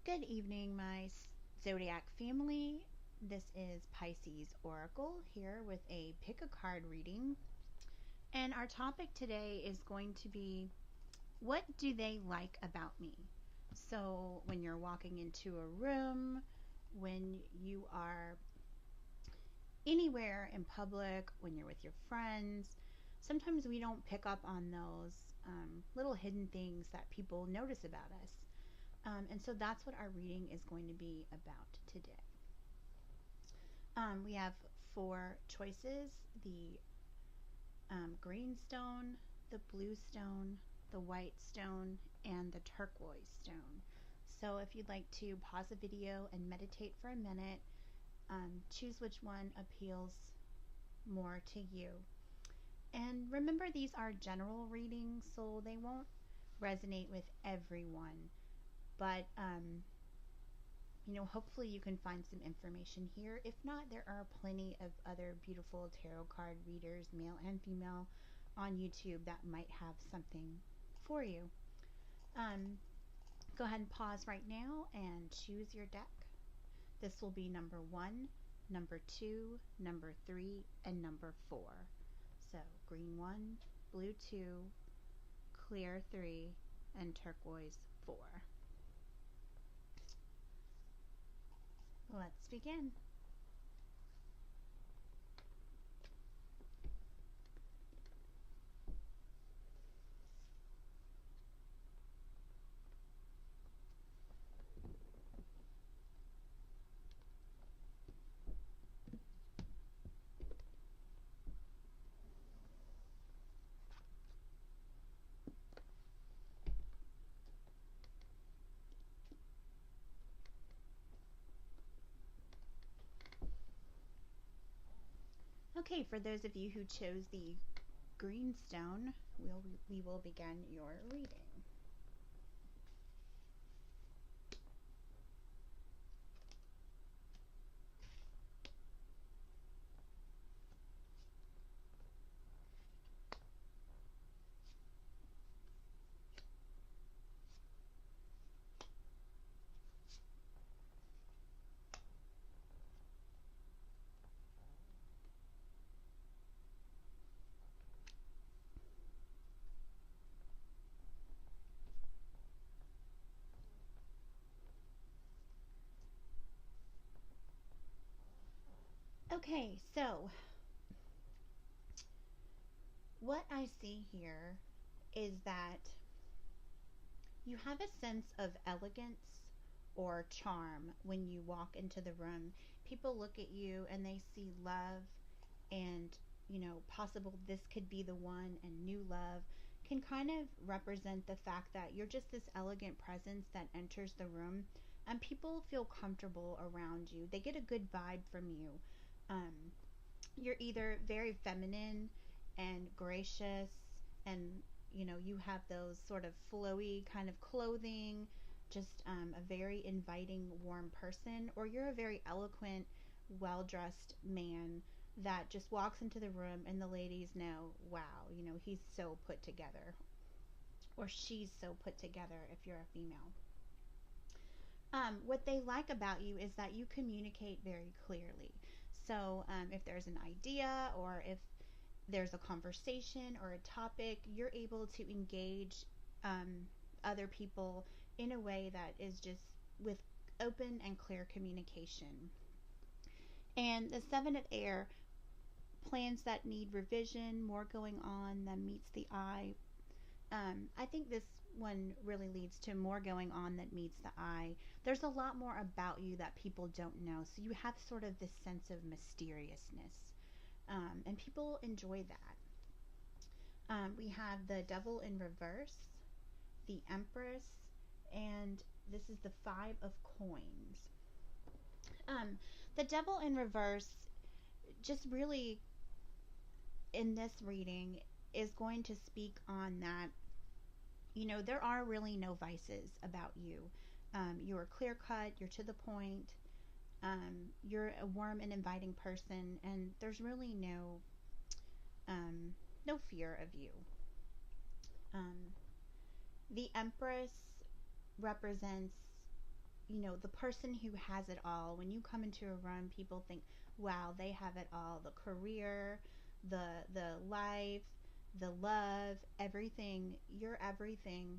Good evening, my Zodiac family. This is Pisces Oracle here with a pick a card reading. And our topic today is going to be, what do they like about me? So, when you're walking into a room, when you are anywhere in public, when you're with your friends, sometimes we don't pick up on those little hidden things that people notice about us. And so that's what our reading is going to be about today. We have four choices: the green stone, the blue stone, the white stone, and the turquoise stone. So if you'd like to pause the video and meditate for a minute, choose which one appeals more to you. And remember, these are general readings, so they won't resonate with everyone. But hopefully you can find some information here. If not, there are plenty of other beautiful tarot card readers, male and female, on YouTube that might have something for you. Go ahead and pause right now and choose your deck. This will be number 1, number 2, number 3, and number 4. So green 1, blue 2, clear 3, and turquoise 4. Let's begin. Okay, for those of you who chose the green stone, we will begin your reading. Okay, so what I see here is that you have a sense of elegance or charm when you walk into the room. People look at you and they see love and, possible this could be the one, and new love can kind of represent the fact that you're just this elegant presence that enters the room and people feel comfortable around you. They get a good vibe from you. Um, you're either very feminine and gracious, and you have those sort of flowy kind of clothing, just a very inviting, warm person, or you're a very eloquent, well dressed man that just walks into the room and the ladies know, wow, he's so put together, or she's so put together if you're a female. What they like about you is that you communicate very clearly. So if there's an idea, or if there's a conversation or a topic, you're able to engage other people in a way that is just with open and clear communication. And the Seven of Air, plans that need revision, more going on than meets the eye. I think this one really leads to more going on that meets the eye. There's a lot more about you that people don't know, so you have sort of this sense of mysteriousness, and people enjoy that. We have the Devil in reverse, the Empress, and this is the Five of Coins. The Devil in reverse just really, in this reading, is going to speak on that, there are really no vices about you. You're clear cut, you're to the point, you're a warm and inviting person, and there's really no fear of you. Um, the Empress represents the person who has it all. When you come into a room, people think, wow, they have it all. The career, the life, the love, everything. You're everything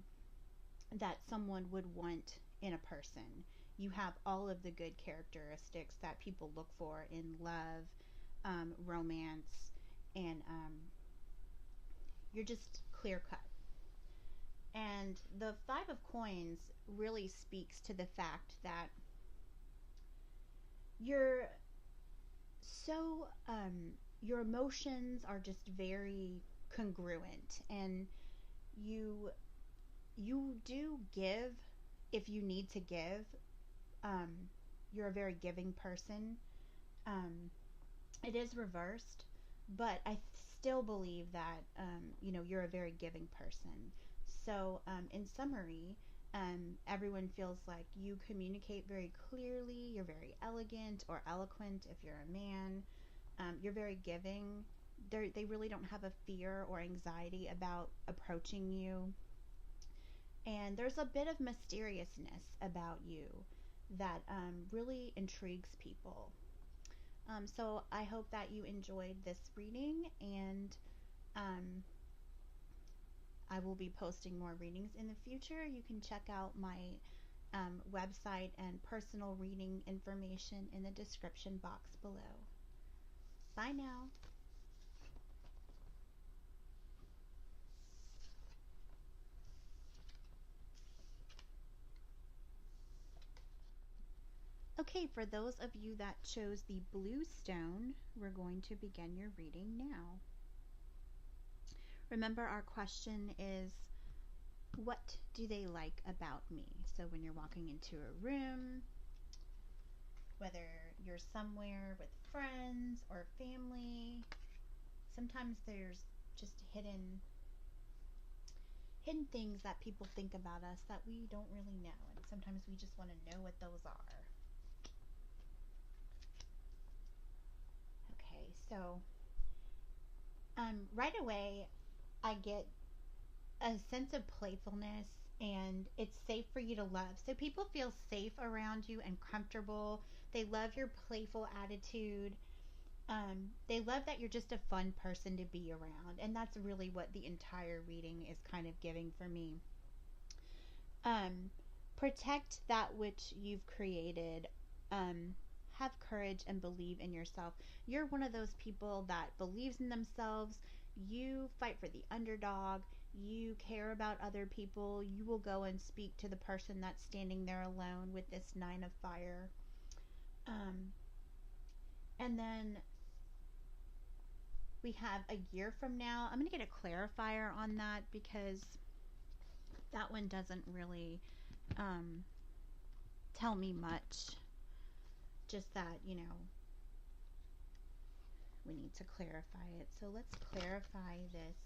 that someone would want in a person. You have all of the good characteristics that people look for in love, romance, and you're just clear cut. And the Five of Coins really speaks to the fact that you're so, your emotions are just very congruent, and you you do give if you need to give. um, you're a very giving person. um, it is reversed, but I still believe that you're a very giving person. So in summary, everyone feels like you communicate very clearly, you're very elegant or eloquent if you're a man. You're very giving. They really don't have a fear or anxiety about approaching you. And there's a bit of mysteriousness about you that really intrigues people. So I hope that you enjoyed this reading, and um, I will be posting more readings in the future. You can check out my website and personal reading information in the description box below. Bye now. Okay, for those of you that chose the blue stone, we're going to begin your reading now. Remember, our question is, what do they like about me? So when you're walking into a room, whether you're somewhere with friends or family, sometimes there's just hidden things that people think about us that we don't really know, and sometimes we just want to know what those are. Okay, so right away I get a sense of playfulness, and it's safe for you to love. So people feel safe around you and comfortable. They love your playful attitude. They love that you're just a fun person to be around, and that's really what the entire reading is kind of giving for me. Um, Protect that which you've created. Have courage and believe in yourself. You're one of those people that believes in themselves. You fight for the underdog. You care about other people. You will go and speak to the person that's standing there alone with this Nine of Fire. Um, and then we have a year from now. I'm going to get a clarifier on that because that one doesn't really tell me much. Just that, we need to clarify it. So let's clarify this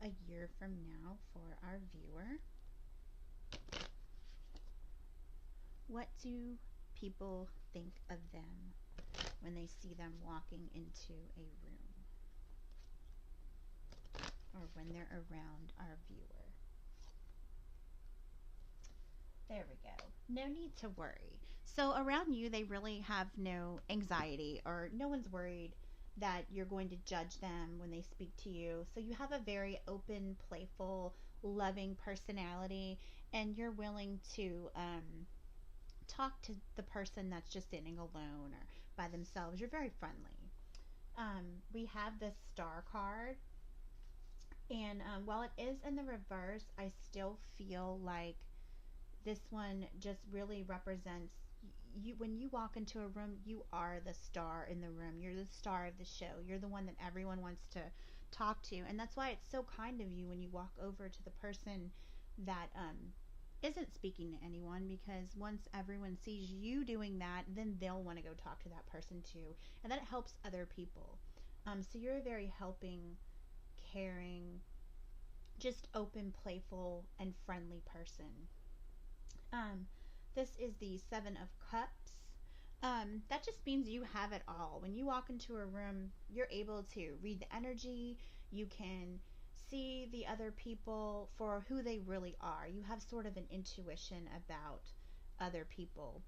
a year from now for our viewer. What do people think of them when they see them walking into a room, or when they're around our viewer? There we go. No need to worry. So around you, they really have no anxiety, or no one's worried that you're going to judge them when they speak to you. So you have a very open, playful, loving personality, and you're willing to talk to the person that's just sitting alone or by themselves. You're very friendly. We have this star card, and while it is in the reverse, I still feel like this one just really represents you. When you walk into a room, you are the star in the room. You're the star of the show. You're the one that everyone wants to talk to, and that's why it's so kind of you when you walk over to the person that isn't speaking to anyone, because once everyone sees you doing that, then they'll want to go talk to that person too, and that helps other people. So you're a very helping, caring, just open, playful, and friendly person. Um, this is the Seven of Cups. That just means you have it all. When you walk into a room, you're able to read the energy. You can see the other people for who they really are. You have sort of an intuition about other people.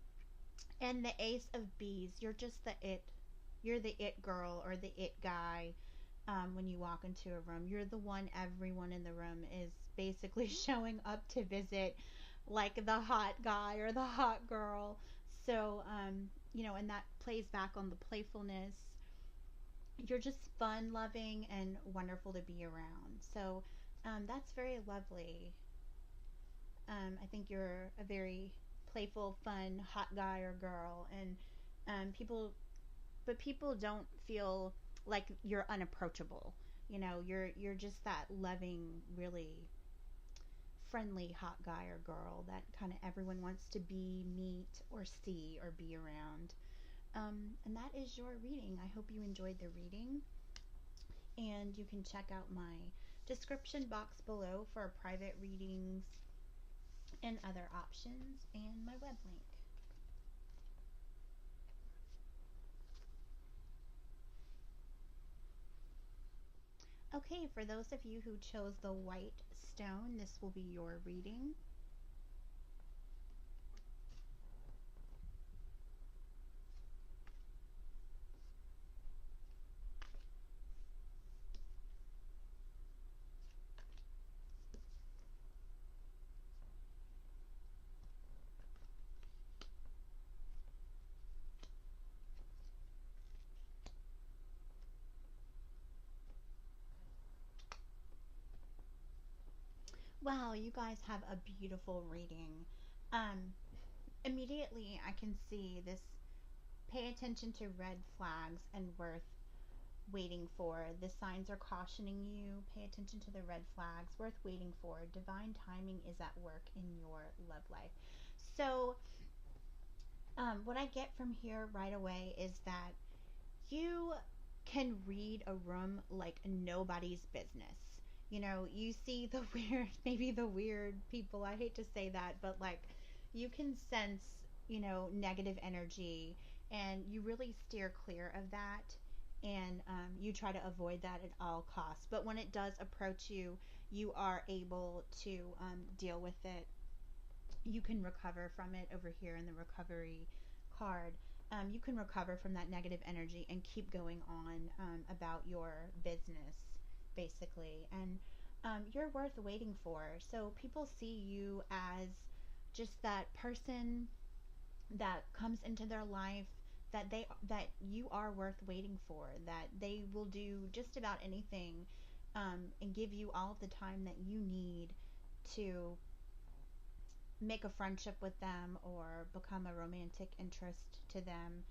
And the Ace of Bees, you're just the it. You're the it girl or the it guy. When you walk into a room, you're the one everyone in the room is basically showing up to visit, like the hot guy or the hot girl. So, and that plays back on the playfulness. You're just fun loving and wonderful to be around. So, that's very lovely. I think you're a very playful, fun, hot guy or girl, and people don't feel like you're unapproachable. You're just that loving, really friendly, hot guy or girl that kind of everyone wants to be, meet, or see, or be around. And that is your reading. I hope you enjoyed the reading, and you can check out my description box below for private readings and other options, and my web link. Okay, for those of you who chose the white stone, this will be your reading. Wow, you guys have a beautiful reading. Um, Immediately, I can see this. Pay attention to red flags and worth waiting for. The signs are cautioning you. Pay attention to the red flags, worth waiting for. Divine timing is at work in your love life. So, what I get from here right away is that you can read a room like nobody's business. You see the weird, maybe the weird people. I hate to say that, but like you can sense, negative energy, and you really steer clear of that. And you try to avoid that at all costs. But when it does approach you, you are able to deal with it. You can recover from it over here in the recovery card. You can recover from that negative energy and keep going on about your business, basically. And you're worth waiting for. So people see you as just that person that comes into their life, that you are worth waiting for, that they will do just about anything, and give you all the time that you need to make a friendship with them or become a romantic interest to them,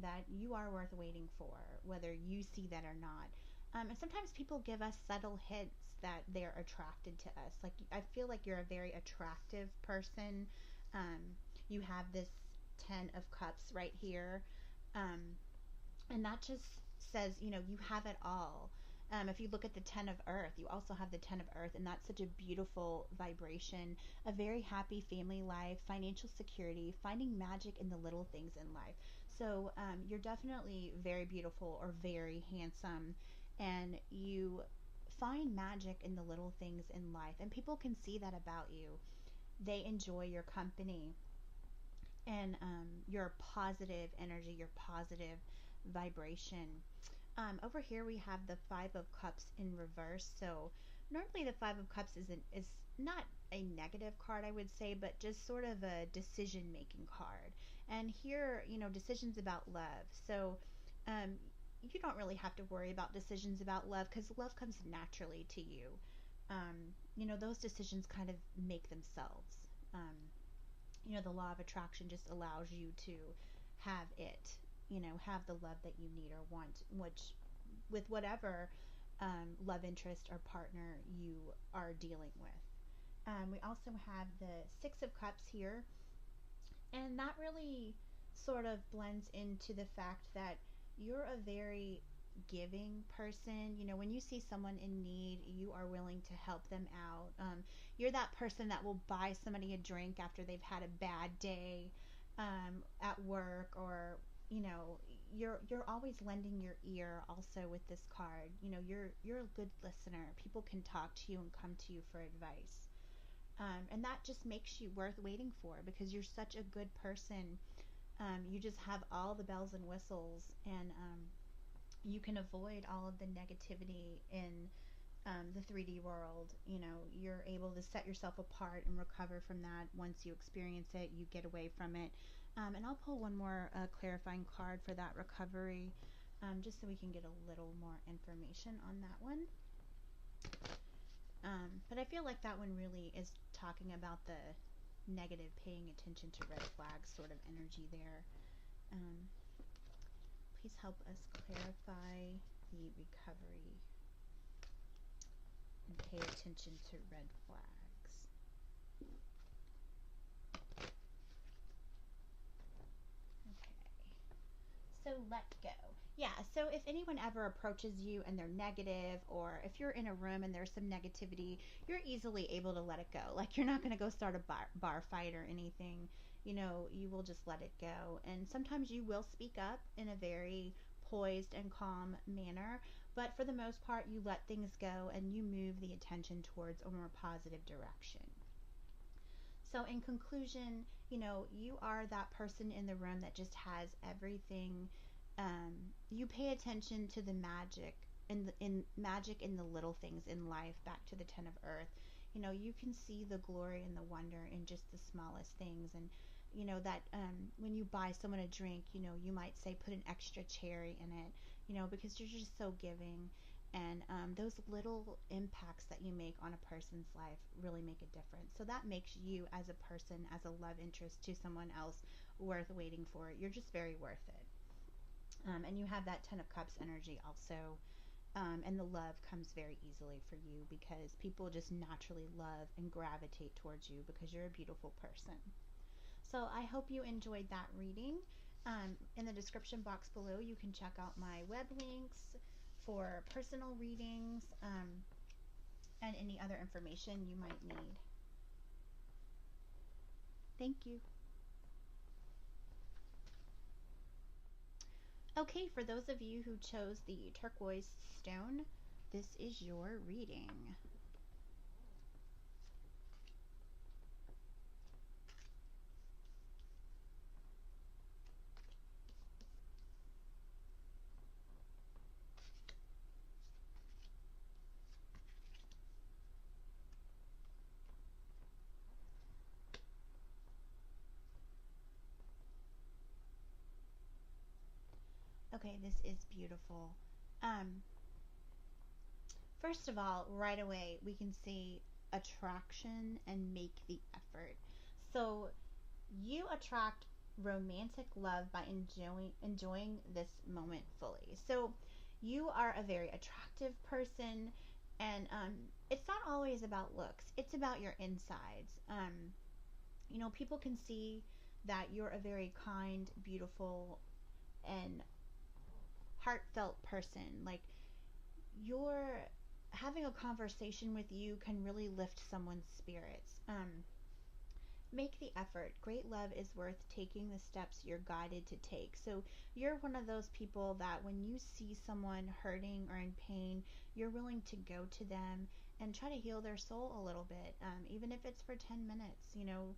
that you are worth waiting for, whether you see that or not. And sometimes people give us subtle hints that they're attracted to us. Like, I feel like you're a very attractive person. Um, you have this 10 of Cups right here. Um, and that just says, you have it all. If you look at the 10 of Earth, you also have the 10 of Earth, and that's such a beautiful vibration. A very happy family life, financial security, finding magic in the little things in life. So you're definitely very beautiful or very handsome, and you find magic in the little things in life, and people can see that about you. They enjoy your company, and your positive energy, your positive vibration. Over here we have the Five of Cups in reverse. So normally the Five of Cups is not a negative card, I would say, but just sort of a decision making card. And here, decisions about love. So um, you don't really have to worry about decisions about love because love comes naturally to you. Those decisions kind of make themselves. The law of attraction just allows you to have it, have the love that you need or want, which with whatever love interest or partner you are dealing with. We also have the Six of Cups here, and that really sort of blends into the fact that you're a very giving person. When you see someone in need, you are willing to help them out. You're that person that will buy somebody a drink after they've had a bad day at work, or you're always lending your ear. Also with this card, you're a good listener. People can talk to you and come to you for advice. And that just makes you worth waiting for because you're such a good person. You just have all the bells and whistles, and you can avoid all of the negativity in the 3D world. You know, you're able to set yourself apart and recover from that. Once you experience it, you get away from it. And I'll pull one more clarifying card for that recovery, just so we can get a little more information on that one. But I feel like that one really is talking about the negative, paying attention to red flags sort of energy there. Um, Please help us clarify the recovery and pay attention to red flags. Okay. So let go. Yeah, so if anyone ever approaches you and they're negative, or if you're in a room and there's some negativity, you're easily able to let it go. Like, you're not going to go start a bar fight or anything. You know, you will just let it go. And sometimes you will speak up in a very poised and calm manner, but for the most part, you let things go and you move the attention towards a more positive direction. So, in conclusion, you know, you are that person in the room that just has everything. You pay attention to the magic in the little things in life. Back to the 10 of Earth, you know, you can see the glory and the wonder in just the smallest things. And you know that when you buy someone a drink, you know, you might say put an extra cherry in it, you know, because you're just so giving. And those little impacts that you make on a person's life really make a difference. So that makes you as a person, as a love interest to someone else, worth waiting for. You're just very worth it. And you have that 10 of Cups energy also. And the love comes very easily for you because people just naturally love and gravitate towards you because you're a beautiful person. So I hope you enjoyed that reading. In the description box below, you can check out my web links for personal readings, and any other information you might need. Thank you. Okay, for those of you who chose the turquoise stone, this is your reading. Okay, this is beautiful. Um, First of all, right away, we can see attraction and make the effort. So you attract romantic love by enjoying this moment fully. So you are a very attractive person, and it's not always about looks. It's about your insides. You know, people can see that you're a very kind, beautiful, and heartfelt person. Like, you're having a conversation with you can really lift someone's spirits. Make the effort. Great love is worth taking the steps you're guided to take. So you're one of those people that when you see someone hurting or in pain, you're willing to go to them and try to heal their soul a little bit, even if it's for 10 minutes. You know,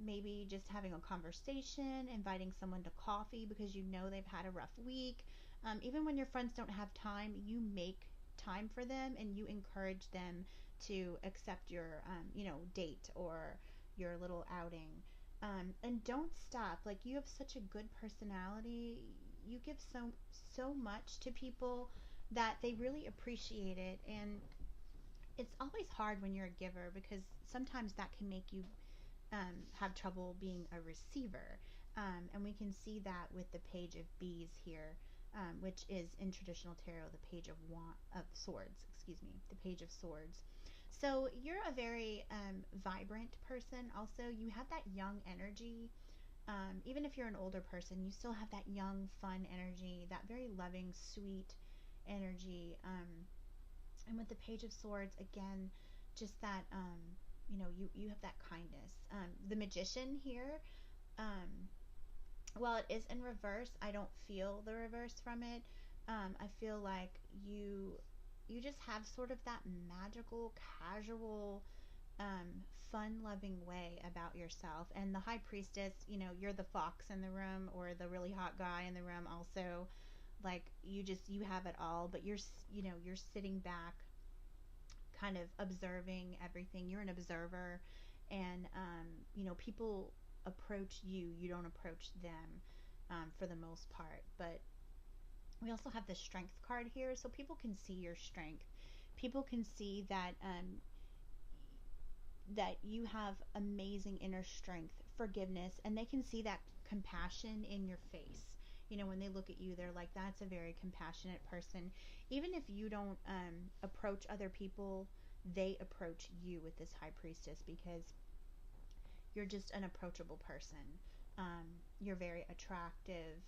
maybe just having a conversation, inviting someone to coffee because you know they've had a rough week. Even when your friends don't have time, you make time for them and you encourage them to accept your, date or your little outing. And don't stop. Like, you have such a good personality. You give so much to people that they really appreciate it. And it's always hard when you're a giver because sometimes that can make you have trouble being a receiver. And we can see that with the Page of Bees here, which is in traditional tarot the Page of Swords. Excuse me, the Page of Swords. So you're a very vibrant person. Also, you have that young energy. Even if you're an older person, you still have that young, fun energy, that very loving, sweet energy. And with the Page of Swords, again, just that, you have that kindness. The Magician here, while it is in reverse, I don't feel the reverse from it. I feel like you just have sort of that magical, casual, fun loving way about yourself. And the high priestess, you're the fox in the room or the really hot guy in the room also. Like you have it all, but you're sitting back kind of observing everything. You're an observer, and people approach you. You don't approach them, for the most part. But we also have the strength card here, so people can see your strength. People can see that you have amazing inner strength, forgiveness, and they can see that compassion in your face. When they look at you, they're like, that's a very compassionate person. Even if you don't approach other people, they approach you with this high priestess because you're just an approachable person. You're very attractive,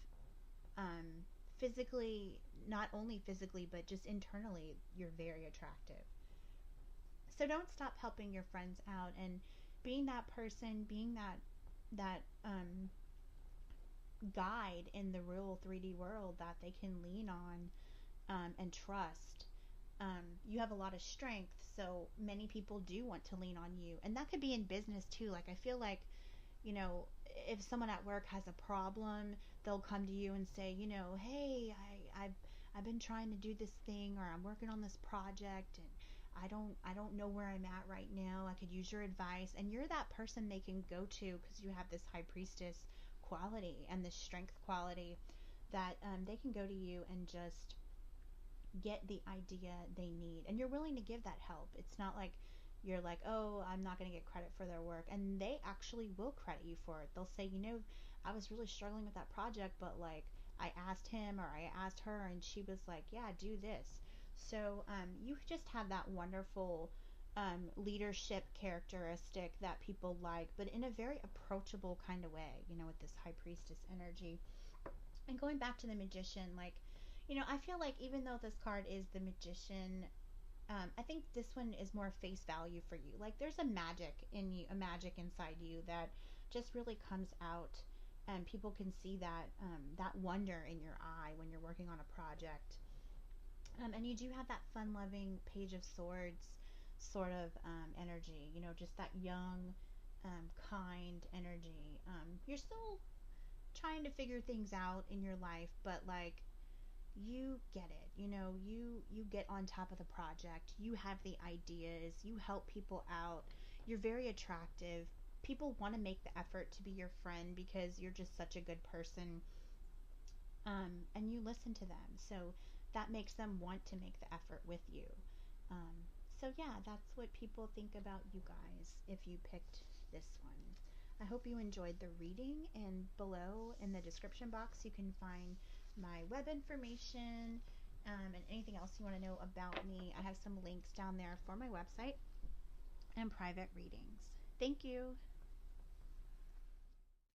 physically, not only physically, but just internally, you're very attractive. So don't stop helping your friends out and being that person, being that guide in the real 3D world that they can lean on, and trust. You have a lot of strength, so many people do want to lean on you, and that could be in business too. Like, I feel like, you know, if someone at work has a problem, they'll come to you and say, hey, I've been trying to do this thing, or I'm working on this project, and I don't know where I'm at right now. I could use your advice. And you're that person they can go to because you have this high priestess quality and this strength quality that, they can go to you and just get the idea they need. And you're willing to give that help. It's not like you're like, oh, I'm not going to get credit for their work. And they actually will credit you for it. They'll say, I was really struggling with that project, but like I asked him or I asked her and she was like, yeah, do this. So you just have that wonderful, leadership characteristic that people like, but in a very approachable kind of way, with this high priestess energy. And going back to the magician, like, I feel like even though this card is the magician, I think this one is more face value for you. Like, there's a magic in you, a magic inside you that just really comes out, and people can see that wonder in your eye when you're working on a project. And you do have that fun-loving Page of Swords sort of, energy. Just that young, kind energy. You're still trying to figure things out in your life, but like you get it. You get on top of the project. You have the ideas. You help people out. You're very attractive. People want to make the effort to be your friend because you're just such a good person. And you listen to them. So that makes them want to make the effort with you. Um, so yeah, that's what people think about you guys if you picked this one. I hope you enjoyed the reading, and below in the description box you can find my web information, and anything else you want to know about me. I have some links down there for my website and private readings. Thank you.